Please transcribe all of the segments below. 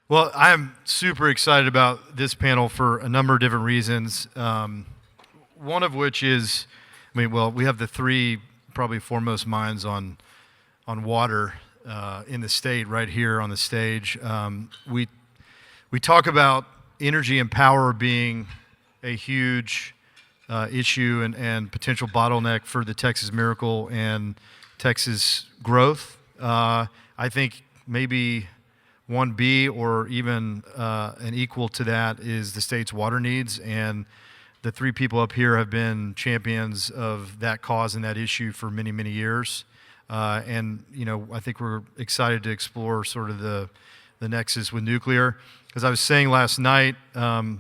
Well, I'm super excited about this panel for a number of different reasons. One of which is, we have the three probably foremost minds on water in the state right here on the stage. We talk about energy and power being a huge issue and potential bottleneck for the Texas Miracle and Texas growth. I think maybe 1B or even an equal to that is the state's water needs, and the three people up here have been champions of that cause and that issue for many, many years. I think we're excited to explore sort of the nexus with nuclear. As I was saying last night, the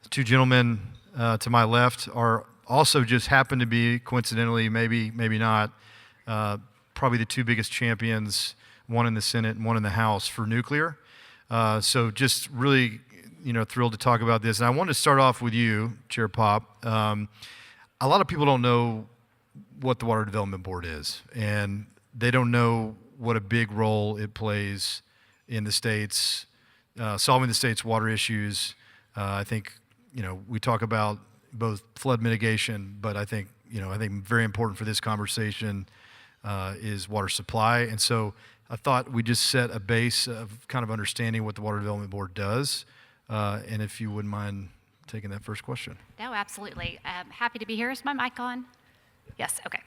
two gentlemen to my left are also just happen to be, coincidentally, maybe not, probably the two biggest champions, one in the Senate and one in the House, for nuclear. So just really, thrilled to talk about this. And I wanted to start off with you, Chair Paup. A lot of people don't know what the Water Development Board is, and they don't know what a big role it plays in the state's solving the state's water issues. I think, we talk about both flood mitigation, but I think very important for this conversation is water supply. And so I thought we just set a base of kind of understanding what the Water Development Board does. And if you wouldn't mind taking that first question. No, absolutely. Happy to be here. Is my mic on? Yes, okay.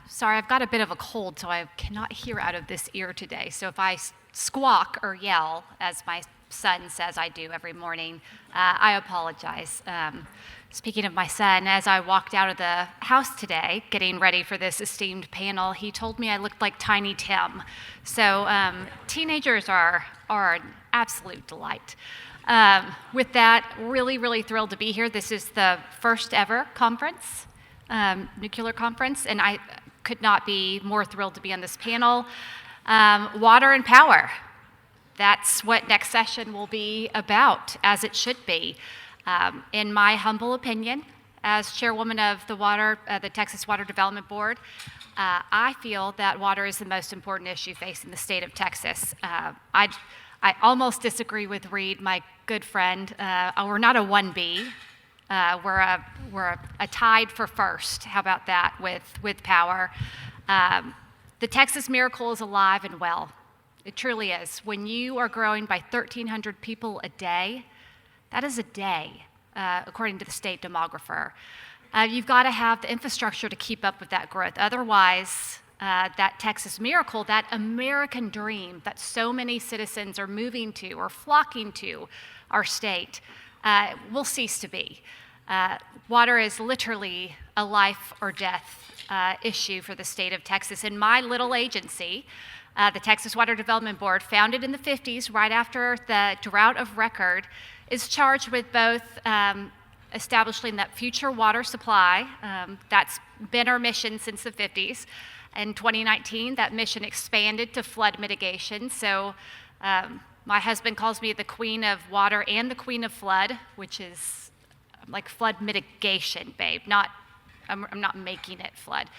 Sorry, I've got a bit of a cold, so I cannot hear out of this ear today. So if I squawk or yell, as my son says I do every morning, I apologize. Speaking of my son, as I walked out of the house today, getting ready for this esteemed panel, he told me I looked like Tiny Tim. So teenagers are an absolute delight. With that, really, really thrilled to be here. This is the first ever conference, nuclear conference, and I could not be more thrilled to be on this panel. Water and power. That's what next session will be about, as it should be. In my humble opinion, as chairwoman of the Texas Water Development Board, I feel that water is the most important issue facing the state of Texas. I almost disagree with Reed, my good friend. We're not a 1B. We're a tied for first. How about that with power? The Texas Miracle is alive and well. It truly is. When you are growing by 1,300 people a day, that is a day, according to the state demographer. You've got to have the infrastructure to keep up with that growth. Otherwise, that Texas Miracle, that American dream that so many citizens are moving to or flocking to our state, will cease to be. Water is literally a life or death issue for the state of Texas. In my little agency, the Texas Water Development Board, founded in the 50s, right after the drought of record, is charged with both establishing that future water supply. That's been our mission since the 50s. In 2019, that mission expanded to flood mitigation. So my husband calls me the queen of water and the queen of flood, which is like flood mitigation, babe. I'm not making it flood.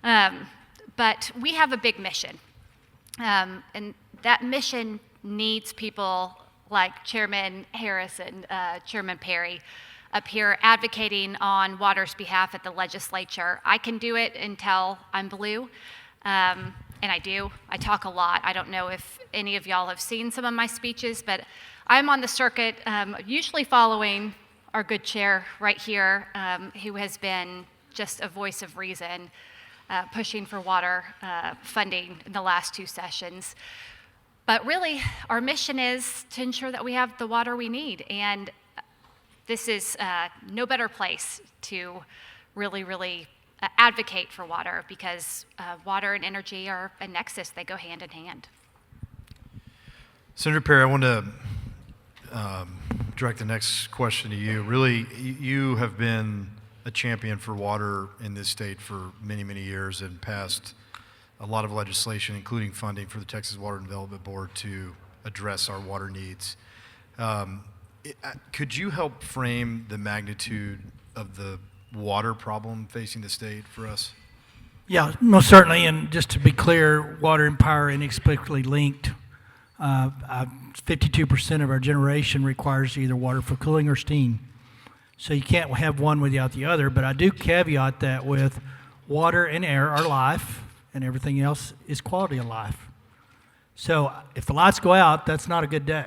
But we have a big mission. And that mission needs people like Chairman Harris and Chairman Perry up here advocating on water's behalf at the legislature. I can do it until I'm blue, and I do. I talk a lot. I don't know if any of y'all have seen some of my speeches, but I'm on the circuit, usually following our good chair right here, who has been just a voice of reason, pushing for water funding in the last two sessions. But really, our mission is to ensure that we have the water we need. And this is no better place to really advocate for water, because water and energy are a nexus. They go hand in hand. Senator Perry, I want to direct the next question to you. Really, you have been a champion for water in this state for many, many years and passed a lot of legislation, including funding for the Texas Water Development Board to address our water needs. Could you help frame the magnitude of the water problem facing the state for us? Yeah, most certainly. And just to be clear, water and power are inexplicably linked. 52% of our generation requires either water for cooling or steam. So you can't have one without the other, but I do caveat that with water and air are life, and everything else is quality of life. So if the lights go out, that's not a good day.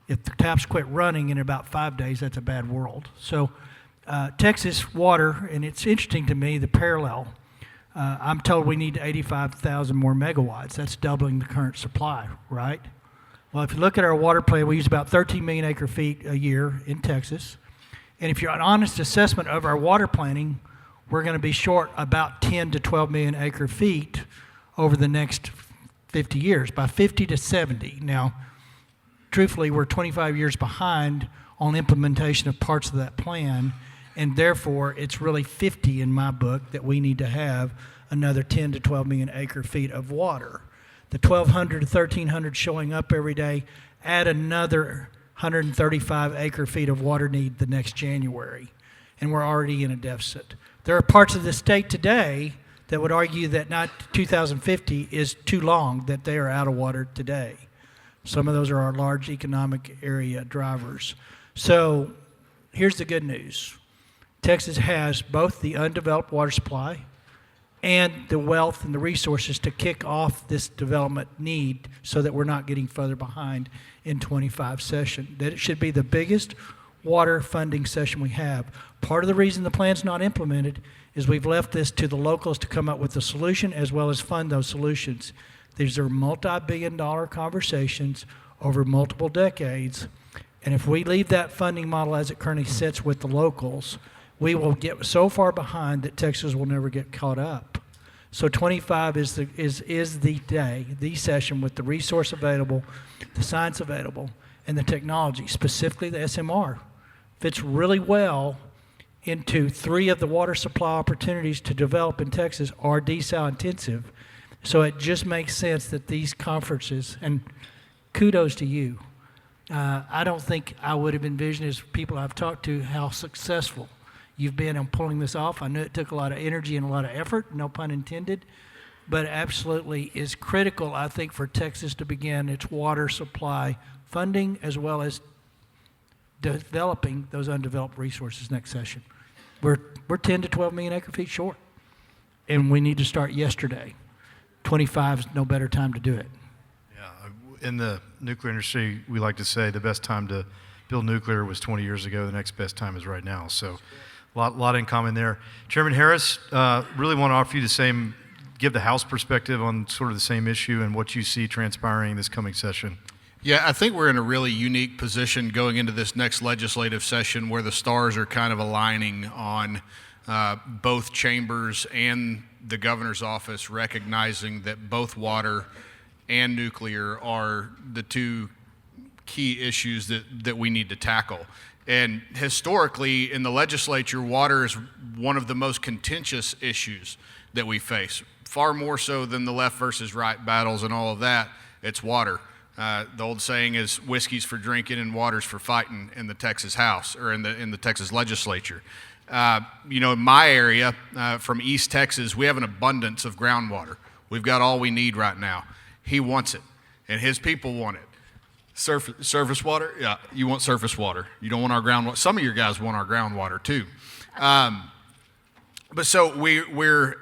If the taps quit running in about 5 days, that's a bad world. So Texas water, and it's interesting to me, the parallel. I'm told we need 85,000 more megawatts. That's doubling the current supply, right? Well, if you look at our water plan, we use about 13 million acre feet a year in Texas. And if you're an honest assessment of our water planning, we're going to be short about 10 to 12 million acre feet over the next 50 years, by 50 to 70. Now, truthfully, we're 25 years behind on implementation of parts of that plan, and therefore it's really 50 in my book that we need to have another 10 to 12 million acre feet of water. The 1,200 to 1,300 showing up every day, add another 135 acre feet of water need the next January, and we're already in a deficit. There are parts of the state today that would argue that not 2050 is too long, that they are out of water today. Some of those are our large economic area drivers. So here's the good news. Texas has both the undeveloped water supply and the wealth and the resources to kick off this development need so that we're not getting further behind in 25 session. That it should be the biggest water funding session we have. Part of the reason the plan's not implemented is we've left this to the locals to come up with the solution as well as fund those solutions. These are multi-billion-dollar conversations over multiple decades, and if we leave that funding model as it currently sits with the locals, we will get so far behind that Texas will never get caught up. So 25 is the day, the session with the resource available, the science available, and the technology, specifically the SMR. Fits really well into 3 of the water supply opportunities to develop in Texas are desal intensive. So it just makes sense that these conferences, and kudos to you. I don't think I would have envisioned, as people I've talked to, how successful you've been on pulling this off. I know it took a lot of energy and a lot of effort, no pun intended, but it absolutely is critical, I think, for Texas to begin its water supply funding as well as developing those undeveloped resources next session. We're 10 to 12 million acre feet short, and we need to start yesterday. 25 is no better time to do it. Yeah, in the nuclear industry, we like to say the best time to build nuclear was 20 years ago. The next best time is right now. So a lot in common there. Chairman Harris, really want to offer you the same, give the House perspective on sort of the same issue and what you see transpiring this coming session. Yeah, I think we're in a really unique position going into this next legislative session where the stars are kind of aligning on both chambers and the governor's office recognizing that both water and nuclear are the 2 key issues that we need to tackle. And historically, in the legislature, water is one of the most contentious issues that we face, far more so than the left versus right battles and all of that. It's water. The old saying is whiskey's for drinking and water's for fighting in the Texas House or in the Texas legislature. In my area, from East Texas, we have an abundance of groundwater. We've got all we need right now. He wants it, and his people want it. Surface water? Yeah, you want surface water. You don't want our groundwater. Some of your guys want our groundwater too. But so we're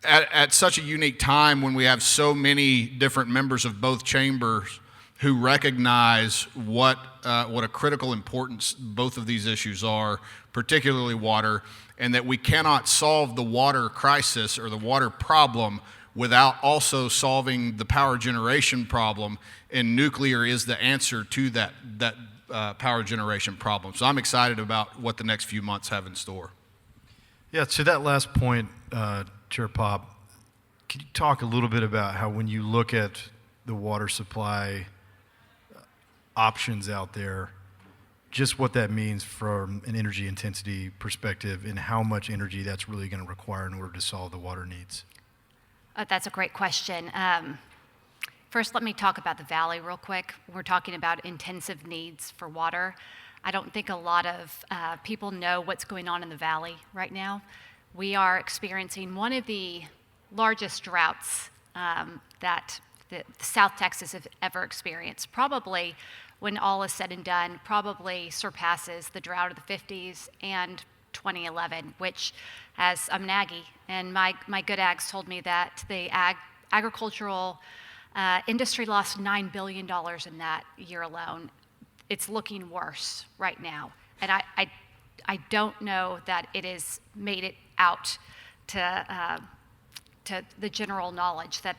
at such a unique time when we have so many different members of both chambers who recognize what a critical importance both of these issues are, particularly water, and that we cannot solve the water crisis or the water problem without also solving the power generation problem, and nuclear is the answer to that power generation problem. So I'm excited about what the next few months have in store. Yeah, to that last point, Chair Paup, could you talk a little bit about how when you look at the water supply options out there, just what that means from an energy intensity perspective and how much energy that's really going to require in order to solve the water needs? That's a great question. First, let me talk about the Valley real quick. We're talking about intensive needs for water. I don't think a lot of people know what's going on in the Valley right now. We are experiencing one of the largest droughts that South Texas has ever experienced. Probably, when all is said and done, probably surpasses the drought of the 50s and 2011, which, as I'm an Aggie, and my good ags told me that the agricultural industry lost $9 billion in that year alone. It's looking worse right now. And I don't know that it has made it out to the general knowledge that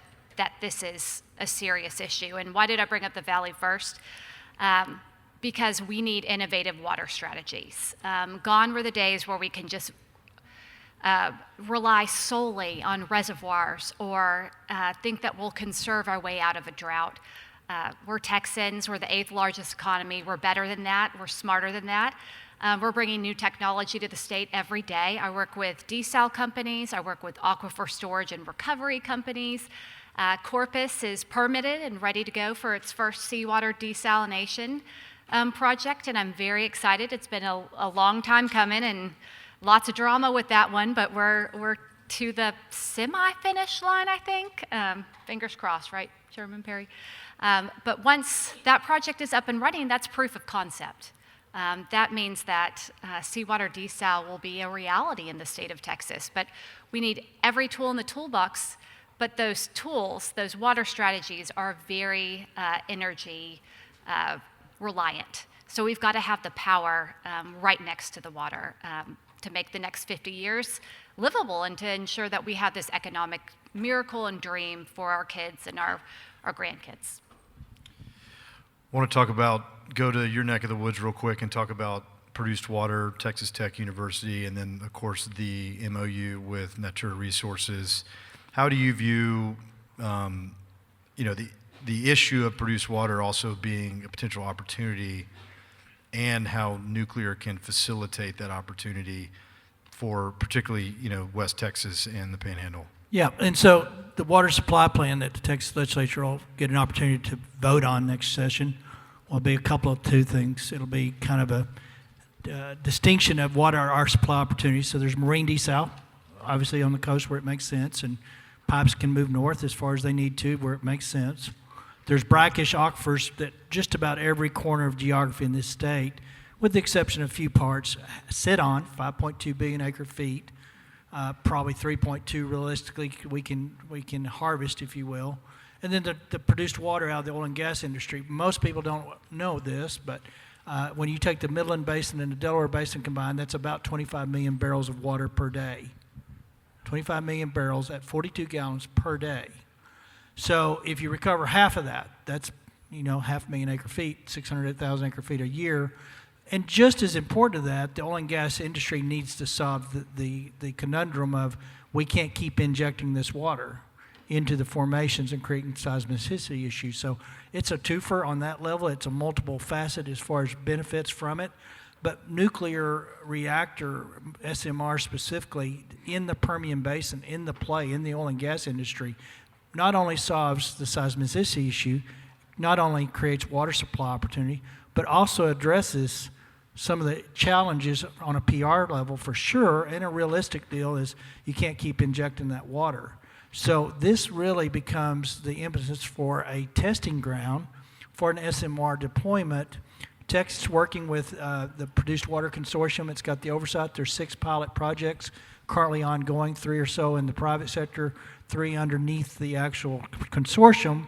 this is a serious issue. And why did I bring up the Valley first? Because we need innovative water strategies. Gone were the days where we can just rely solely on reservoirs or think that we'll conserve our way out of a drought. We're Texans, we're the 8th largest economy, we're better than that, we're smarter than that. We're bringing new technology to the state every day. I work with desal companies, I work with aquifer storage and recovery companies. Corpus is permitted and ready to go for its first seawater desalination project, and I'm very excited. It's been a long time coming and lots of drama with that one, but we're to the semi-finish line, I think. Fingers crossed, right, Chairman Perry? But once that project is up and running, that's proof of concept. That means that seawater desal will be a reality in the state of Texas. But we need every tool in the toolbox, but those tools, those water strategies are very energy reliant. So we've got to have the power right next to the water to make the next 50 years livable and to ensure that we have this economic miracle and dream for our kids and our grandkids. I want to go to your neck of the woods real quick and talk about produced water, Texas Tech University, and then, of course, the MOU with Natura Resources. How do you view, the issue of produced water also being a potential opportunity, and how nuclear can facilitate that opportunity for particularly, West Texas and the Panhandle? Yeah, and so the water supply plan that the Texas legislature will get an opportunity to vote on next session will be two things. It'll be kind of a distinction of what are our supply opportunities. So there's marine desal, obviously on the coast where it makes sense, and pipes can move north as far as they need to where it makes sense. There's brackish aquifers that just about every corner of geography in this state, with the exception of a few parts, sit on 5.2 billion acre feet. Probably 3.2 realistically we can harvest, if you will. And then the produced water out of the oil and gas industry. Most people don't know this, but when you take the Midland Basin and the Delaware Basin combined, that's about 25 million barrels of water per day. 25 million barrels at 42 gallons per day. So if you recover half of that, that's 500,000 acre feet, 600,000 acre feet a year. And just as important to that, the oil and gas industry needs to solve the conundrum of we can't keep injecting this water into the formations and creating seismicity issues. So it's a twofer on that level. It's a multiple facet as far as benefits from it. But nuclear reactor, SMR specifically, in the Permian Basin, in the oil and gas industry, not only solves the seismicity issue, not only creates water supply opportunity, but also addresses some of the challenges on a PR level for sure, and a realistic deal is you can't keep injecting that water. So this really becomes the impetus for a testing ground for an SMR deployment. Texas working with the Produced Water Consortium. It's got the oversight. There's 6 pilot projects currently ongoing, 3 or so in the private sector, 3 underneath the actual consortium.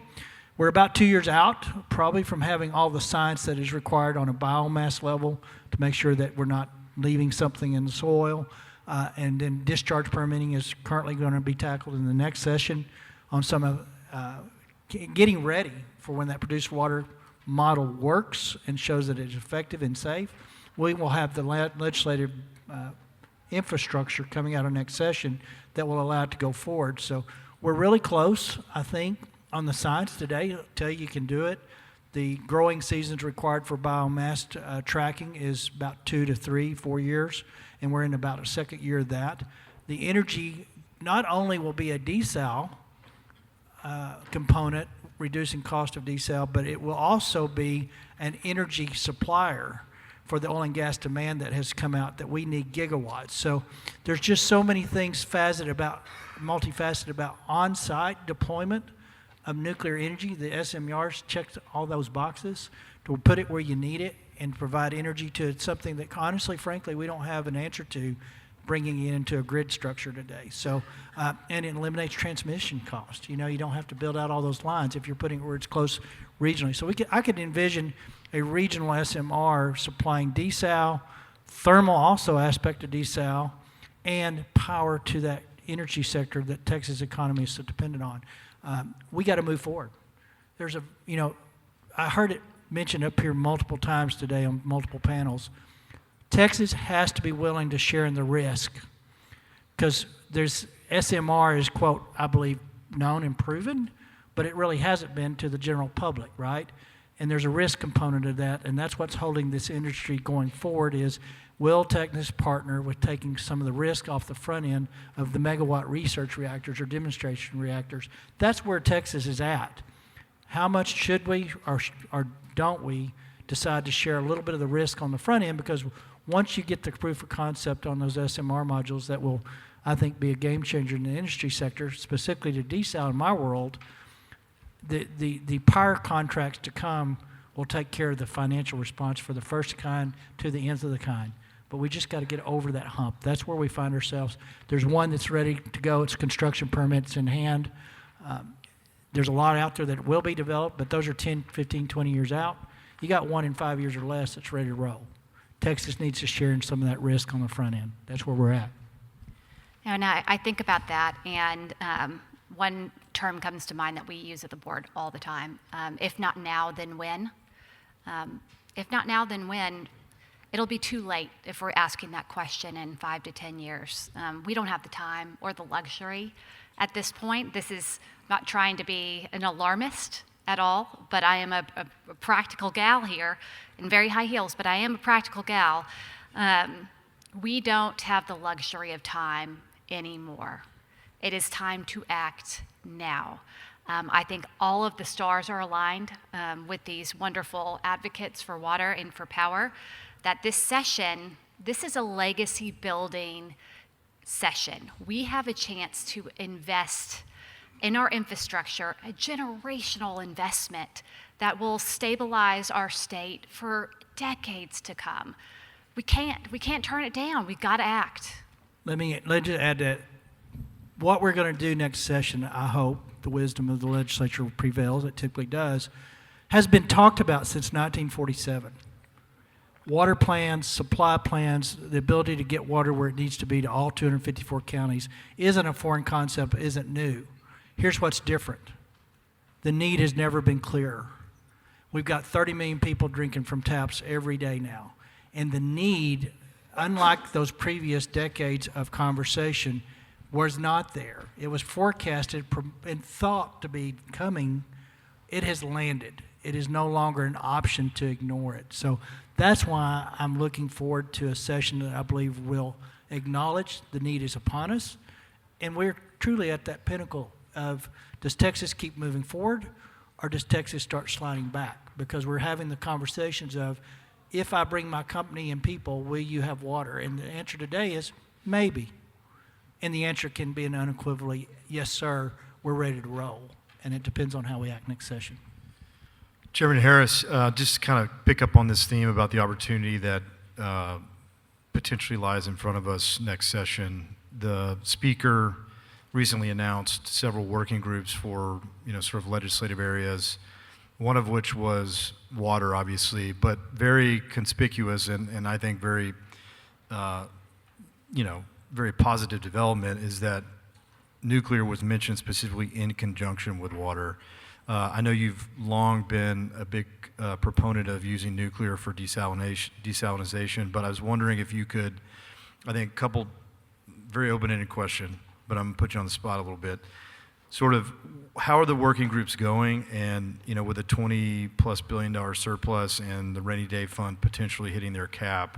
We're about 2 years out, probably, from having all the science that is required on a biomass level to make sure that we're not leaving something in the soil. And then discharge permitting is currently going to be tackled in the next session on some of getting ready for when that produced water model works and shows that it's effective and safe. We will have the legislative infrastructure coming out of next session that will allow it to go forward. So we're really close, I think, on the science today. I'll tell you can do it. The growing seasons required for biomass tracking is about 2 to 3, 4 years, and we're in about a second year of that. The energy not only will be a desal component, reducing cost of desal, but it will also be an energy supplier for the oil and gas demand that has come out that we need gigawatts. So there's just so many things multifaceted about on-site deployment of nuclear energy. The SMRs checked all those boxes to put it where you need it and provide energy to something that honestly, frankly, we don't have an answer to, bringing it into a grid structure today. So, and it eliminates transmission costs. You know, you don't have to build out all those lines if you're putting it where it's close regionally. So I could envision a regional SMR supplying desal, thermal also aspect of desal, and power to that energy sector that Texas economy is so dependent on. We got to move forward. There's a, you know, I heard it mentioned up here multiple times today on multiple panels. Texas has to be willing to share in the risk because there's SMR is, quote, I believe, known and proven, but it really hasn't been to the general public, right? And there's a risk component of that, and that's what's holding this industry going forward is, will Texas partner with taking some of the risk off the front end of the megawatt research reactors or demonstration reactors? That's where Texas is at. How much should we or don't we decide to share a little bit of the risk on the front end? Because once you get the proof of concept on those SMR modules, that will, I think, be a game changer in the industry sector, specifically to desal in my world. The power contracts to come will take care of the financial response for the first kind to the nth of the kind. But we just got to get over that hump. That's where we find ourselves. There's one that's ready to go. It's construction permits in hand. There's a lot out there that will be developed, but those are 10, 15, 20 years out. You got one in 5 years or less that's ready to roll. Texas needs to share in some of that risk on the front end. That's where we're at. And I think about that, and one term comes to mind that we use at the board all the time. If not now, then when? If not now, then when? It'll be too late if we're asking that question in 5 to 10 years. We don't have the time or the luxury at this point. This is not trying to be an alarmist at all, but I am a practical gal here in very high heels, but I am a practical gal. We don't have the luxury of time anymore. It is time to act now. I think all of the stars are aligned with these wonderful advocates for water and for power, that this session, this is a legacy building session. We have a chance to invest in our infrastructure, a generational investment that will stabilize our state for decades to come. We can't turn it down. We've got to act. Let me just add that what we're going to do next session, I hope the wisdom of the legislature prevails, it typically does, has been talked about since 1947. Water plans, supply plans, the ability to get water where it needs to be to all 254 counties isn't a foreign concept, isn't new. Here's what's different. The need has never been clearer. We've got 30 million people drinking from taps every day now. And the need, unlike those previous decades of conversation, was not there. It was forecasted and thought to be coming. It has landed. It is no longer an option to ignore it. So that's why I'm looking forward to a session that I believe will acknowledge the need is upon us. And we're truly at that pinnacle of, does Texas keep moving forward or does Texas start sliding back? Because we're having the conversations of, if I bring my company and people, will you have water? And the answer today is maybe. And the answer can be an unequivocally, yes, sir, we're ready to roll. And it depends on how we act next session. Chairman Harris, just to kind of pick up on this theme about the opportunity that potentially lies in front of us next session. The speaker recently announced several working groups for, sort of legislative areas, one of which was water, obviously, but very conspicuous and I think very, very positive development is that nuclear was mentioned specifically in conjunction with water. I know you've long been a big proponent of using nuclear for desalinization, but I was wondering if you could, I think a couple, very open-ended question, but I'm going to put you on the spot a little bit. Sort of, how are the working groups going? And, with a $20+ billion surplus and the rainy day fund potentially hitting their cap,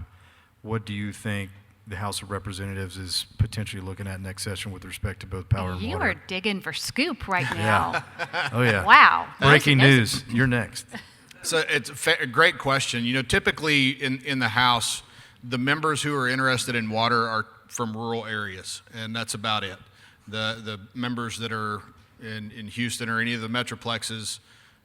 what do you think the House of Representatives is potentially looking at next session with respect to both power and water? You are digging for scoop right now. Yeah. Oh, yeah. Wow. Breaking news. You're next. So it's a great question. Typically in the House, the members who are interested in water are from rural areas, and that's about it. The members that are in Houston or any of the metroplexes,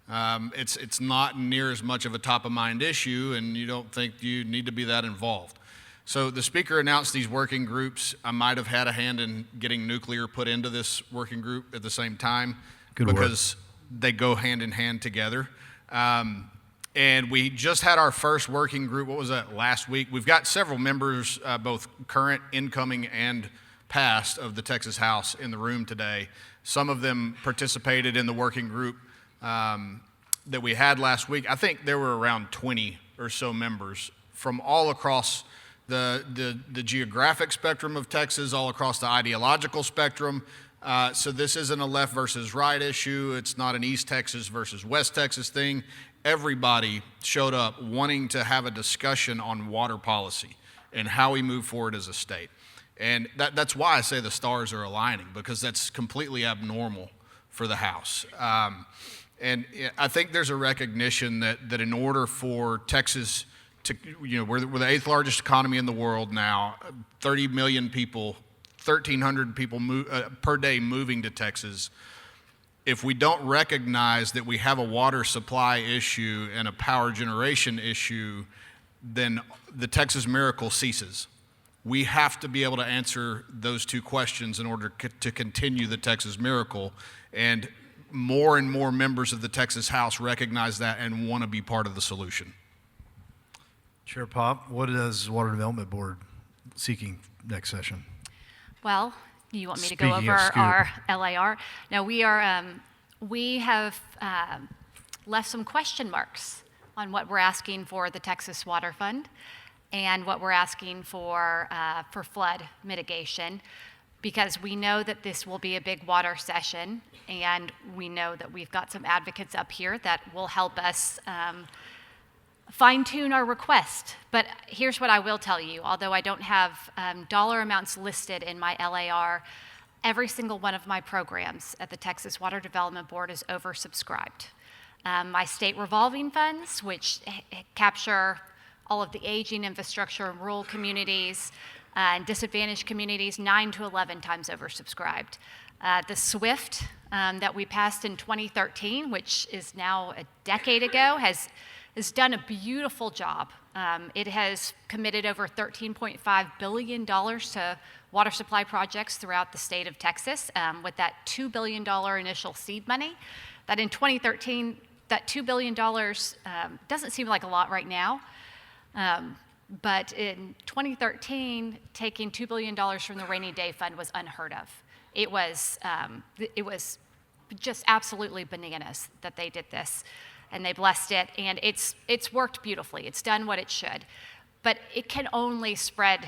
it's not near as much of a top-of-mind issue, and you don't think you need to be that involved. So the speaker announced these working groups. I might have had a hand in getting nuclear put into this working group at the same time. Good work. Because they go hand in hand together. And we just had our first working group, what was that, last week? We've got several members, both current, incoming, and past of the Texas House in the room today. Some of them participated in the working group that we had last week. I think there were around 20 or so members from all across the geographic spectrum of Texas, all across the ideological spectrum. So this isn't a left versus right issue. It's not an East Texas versus West Texas thing. Everybody showed up wanting to have a discussion on water policy and how we move forward as a state. And that's why I say the stars are aligning, because that's completely abnormal for the House. And I think there's a recognition that in order for Texas to, we're the 8th largest economy in the world now, 30 million people, 1,300 people per day moving to Texas. If we don't recognize that we have a water supply issue and a power generation issue, then the Texas miracle ceases. We have to be able to answer those two questions in order to continue the Texas miracle. And more members of the Texas House recognize that and want to be part of the solution. Chair Paup, what is Water Development Board seeking next session? Well, you want me to go Speaking over of scoop. our LAR? No, we have left some question marks on what we're asking for the Texas Water Fund and what we're asking for flood mitigation, because we know that this will be a big water session, and we know that we've got some advocates up here that will help us fine-tune our request. But here's what I will tell you. Although I don't have dollar amounts listed in my LAR, every single one of my programs at the Texas Water Development Board is oversubscribed. My state revolving funds, which capture all of the aging infrastructure in rural communities and disadvantaged communities, 9 to 11 times oversubscribed. The SWIFT that we passed in 2013, which is now a decade ago, has done a beautiful job. It has committed over $13.5 billion to water supply projects throughout the state of Texas, with that $2 billion initial seed money. That in 2013, that $2 billion doesn't seem like a lot right now, but in 2013, taking $2 billion from the rainy day fund was unheard of. It was just absolutely bananas that they did this. And they blessed it, and it's worked beautifully. It's done what it should, but it can only spread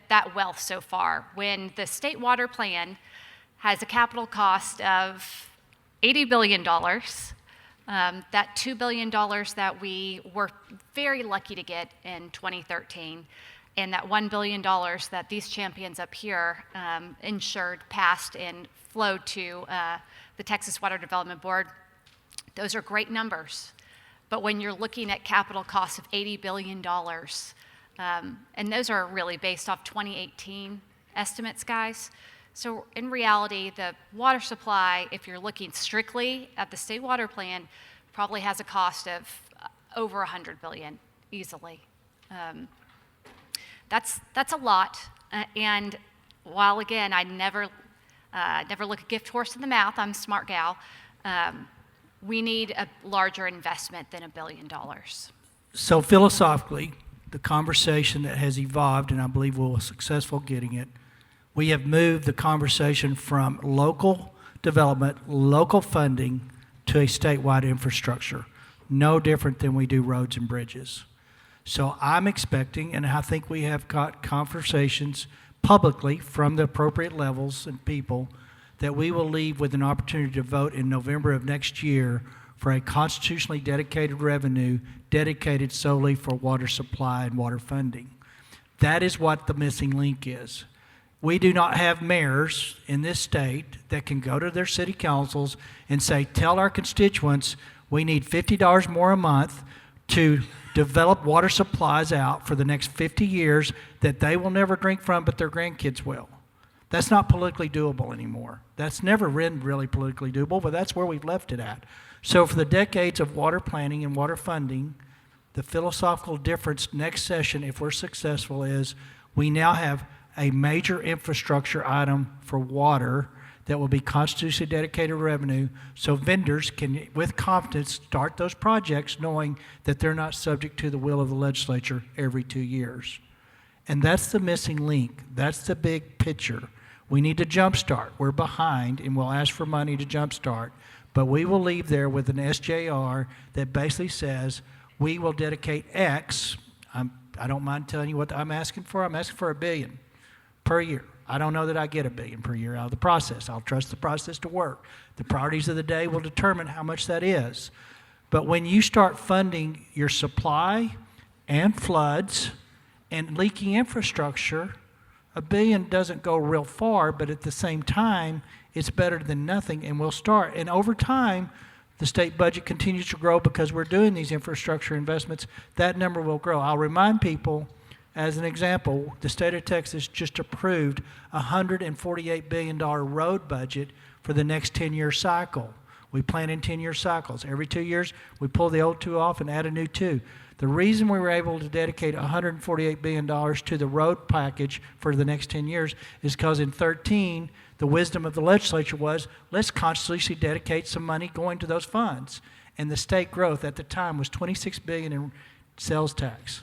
that wealth so far. When the state water plan has a capital cost of $80 billion, that $2 billion that we were very lucky to get in 2013, and that $1 billion that these champions up here ensured, passed, and flowed to the Texas Water Development Board. Those are great numbers, but when you're looking at capital costs of $80 billion, and those are really based off 2018 estimates, guys. So in reality, the water supply, if you're looking strictly at the state water plan, probably has a cost of over $100 billion easily. That's a lot, and while again, I never look a gift horse in the mouth, I'm a smart gal, we need a larger investment than $1 billion. So philosophically, the conversation that has evolved, and I believe we'll be successful getting it, we have moved the conversation from local development, local funding, to a statewide infrastructure. No different than we do roads and bridges. So I'm expecting, and I think we have got conversations publicly from the appropriate levels and people, that we will leave with an opportunity to vote in November of next year for a constitutionally dedicated revenue dedicated solely for water supply and water funding. That is what the missing link is. We do not have mayors in this state that can go to their city councils and say, tell our constituents we need $50 more a month to develop water supplies out for the next 50 years that they will never drink from, but their grandkids will. That's not politically doable anymore. That's never been really politically doable, but that's where we've left it at. So for the decades of water planning and water funding, the philosophical difference next session, if we're successful, is we now have a major infrastructure item for water that will be constitutionally dedicated revenue, so vendors can, with confidence, start those projects knowing that they're not subject to the will of the legislature every 2 years. And that's the missing link. That's the big picture. We need to jumpstart. We're behind, and we'll ask for money to jumpstart, but we will leave there with an SJR that basically says we will dedicate X. I don't mind telling you what I'm asking for. I'm asking for $1 billion per year. I don't know that I get $1 billion per year out of the process. I'll trust the process to work. The priorities of the day will determine how much that is. But when you start funding your supply and floods and leaking infrastructure, $1 billion doesn't go real far, but at the same time, it's better than nothing, and we'll start. And over time, the state budget continues to grow because we're doing these infrastructure investments. That number will grow. I'll remind people, as an example, the state of Texas just approved a $148 billion road budget for the next 10-year cycle. We plan in 10-year cycles. Every 2 years, we pull the old 2 off and add a new 2. The reason we were able to dedicate $148 billion to the road package for the next 10 years is because in 2013, the wisdom of the legislature was, let's constitutionally dedicate some money going to those funds. And the state growth at the time was $26 billion in sales tax.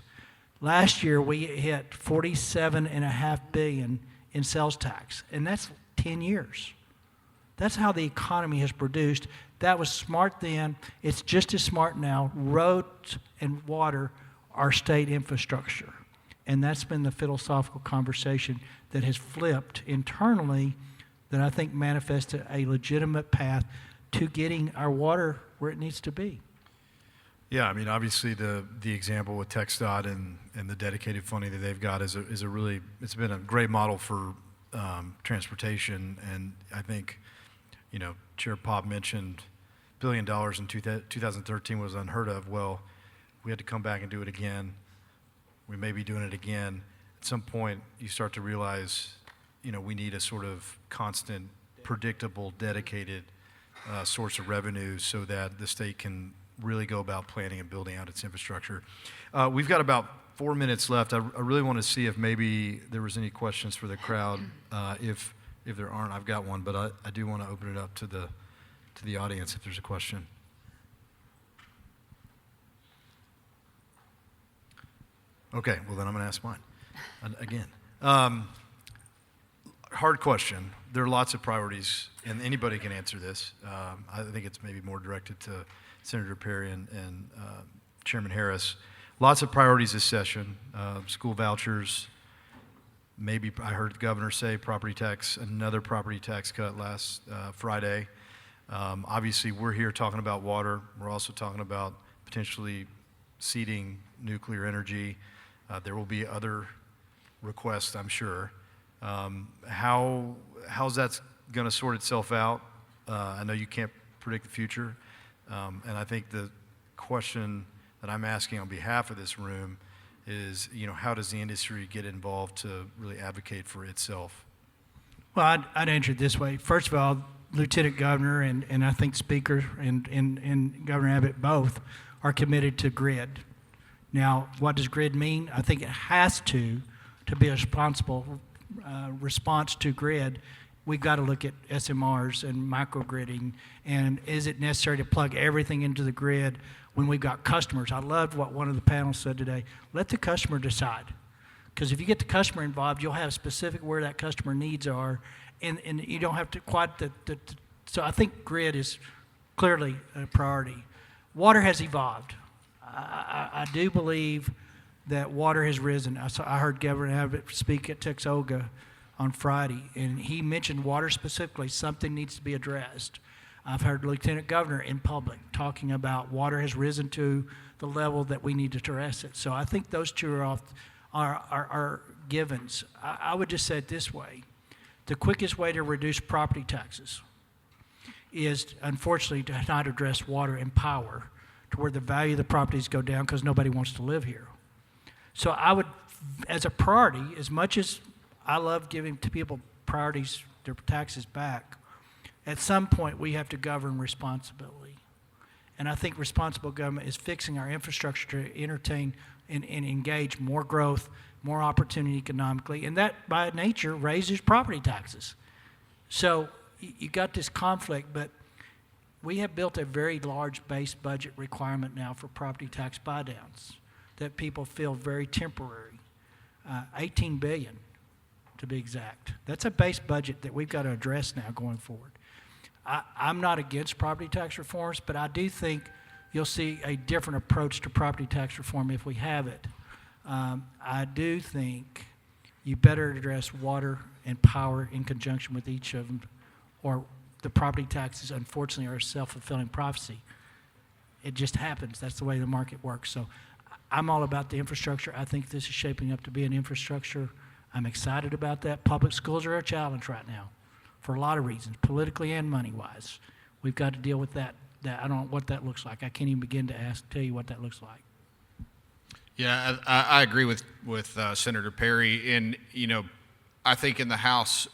Last year, we hit $47.5 billion in sales tax, and that's 10 years. That's how the economy has produced. That was smart then. It's just as smart now. Roads and water are state infrastructure. And that's been the philosophical conversation that has flipped internally that I think manifested a legitimate path to getting our water where it needs to be. Yeah, I mean, obviously the example with TxDOT and the dedicated funding that they've got is a really, it's been a great model for transportation. And I think, you know, Chair Paup mentioned $1 billion in 2013 was unheard of. Well, we had to come back and do it again. We may be doing it again. At some point, you start to realize, you know, we need a sort of constant, predictable, dedicated source of revenue so that the state can really go about planning and building out its infrastructure. We've got about 4 minutes left. I really want to see if maybe there was any questions for the crowd. If there aren't, I've got one, but I do want to open it up to the audience if there's a question. Okay, well then I'm going to ask mine again. Hard question. There are lots of priorities, and anybody can answer this. I think it's maybe more directed to Senator Perry and Chairman Harris. Lots of priorities this session. School vouchers. Maybe I heard the governor say property tax, another property tax cut last Friday. Obviously, we're here talking about water. We're also talking about potentially seeding nuclear energy. There will be other requests, I'm sure. How's that going to sort itself out? I know you can't predict the future. And I think the question that I'm asking on behalf of this room is, you know, how does the industry get involved to really advocate for itself? Well, I'd answer it this way. First of all, Lieutenant Governor and I think Speaker and Governor Abbott both are committed to grid. Now, what does grid mean? I think it has to be a responsible response to grid. We've got to look at SMRs and microgridding, and is it necessary to plug everything into the grid when we've got customers? I loved what one of the panels said today. Let the customer decide. Because if you get the customer involved, you'll have specific where that customer needs are, and you don't have to quite so I think grid is clearly a priority. Water has evolved. I do believe that water has risen. I heard Governor Abbott speak at Texoga on Friday, and he mentioned water specifically. Something needs to be addressed. I've heard Lieutenant Governor in public talking about water has risen to the level that we need to address it. So I think those two are givens. I would just say it this way. The quickest way to reduce property taxes is, unfortunately, to not address water and power to where the value of the properties go down because nobody wants to live here. So I would, as a priority, as much as I love giving to people priorities, their taxes back, at some point we have to govern responsibly. And I think responsible government is fixing our infrastructure to entertain and engage more growth, more opportunity economically, and that by nature raises property taxes. So you got this conflict, but we have built a very large base budget requirement now for property tax buy-downs that people feel very temporary. 18 billion to be exact. That's a base budget that we've got to address now going forward. I'm not against property tax reforms, but I do think you'll see a different approach to property tax reform if we have it. I do think you better address water and power in conjunction with each of them, or the property taxes, unfortunately, are a self-fulfilling prophecy. It just happens. That's the way the market works. So I'm all about the infrastructure. I think this is shaping up to be an infrastructure. I'm excited about that. Public schools are a challenge right now for a lot of reasons, politically and money-wise. We've got to deal with that. I don't know what that looks like. I can't even begin to tell you what that looks like. Yeah, I agree with Senator Perry. And, I think in the House,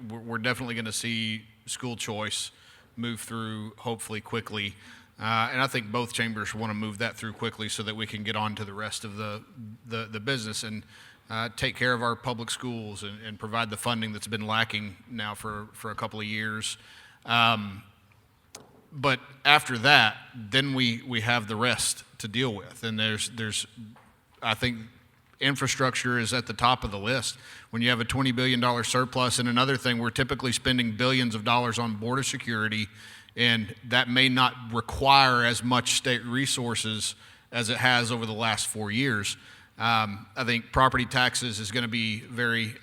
we're definitely going to see school choice move through hopefully quickly. And I think both chambers want to move that through quickly so that we can get on to the rest of the business and take care of our public schools and provide the funding that's been lacking now for a couple of years. But after that, then we have the rest to deal with. And there's I think infrastructure is at the top of the list. When you have a $20 billion surplus, and another thing, we're typically spending billions of dollars on border security, and that may not require as much state resources as it has over the last 4 years. I think property taxes is going to be very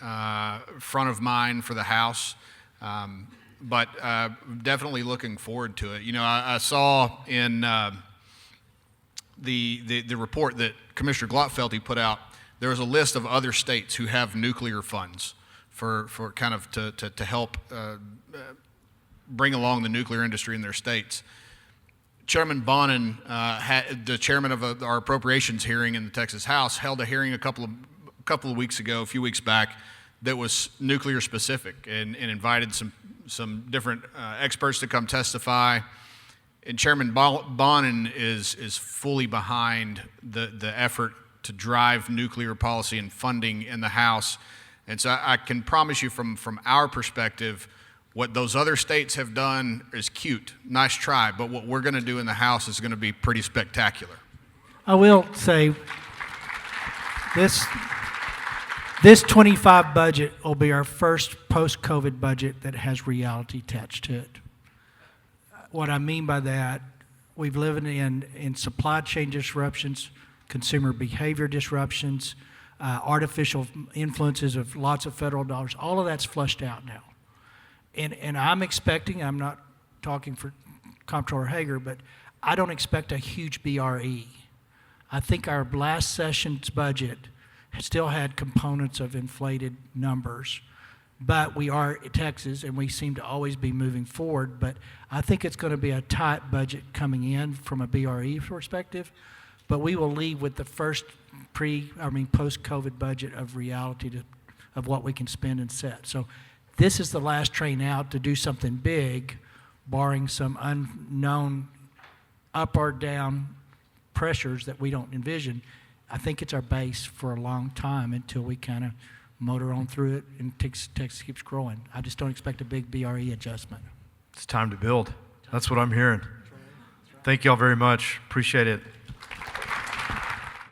front of mind for the House, but definitely looking forward to it. I saw in the report that Commissioner Glotfelty put out, there was a list of other states who have nuclear funds for kind of to help bring along the nuclear industry in their states. Chairman Bonin, the chairman of our appropriations hearing in the Texas House, held a hearing a couple of weeks ago, a few weeks back, that was nuclear specific and invited some different experts to come testify. And Chairman Bonin is fully behind the effort to drive nuclear policy and funding in the House. And so I can promise you from our perspective, what those other states have done is cute, nice try, but what we're going to do in the House is going to be pretty spectacular. I will say this 25 budget will be our first post-COVID budget that has reality attached to it. What I mean by that, we've lived in supply chain disruptions, consumer behavior disruptions, artificial influences of lots of federal dollars. All of that's flushed out now. And I'm expecting, I'm not talking for Comptroller Hager, but I don't expect a huge BRE. I think our last session's budget still had components of inflated numbers, but we are Texas and we seem to always be moving forward. But I think it's going to be a tight budget coming in from a BRE perspective, but we will leave with the first post-COVID budget of reality of what we can spend and set. So this is the last train out to do something big, barring some unknown up or down pressures that we don't envision. I think it's our base for a long time until we kind of motor on through it and Texas keeps growing. I just don't expect a big BRE adjustment. It's time to build. That's what I'm hearing. Thank you all very much. Appreciate it.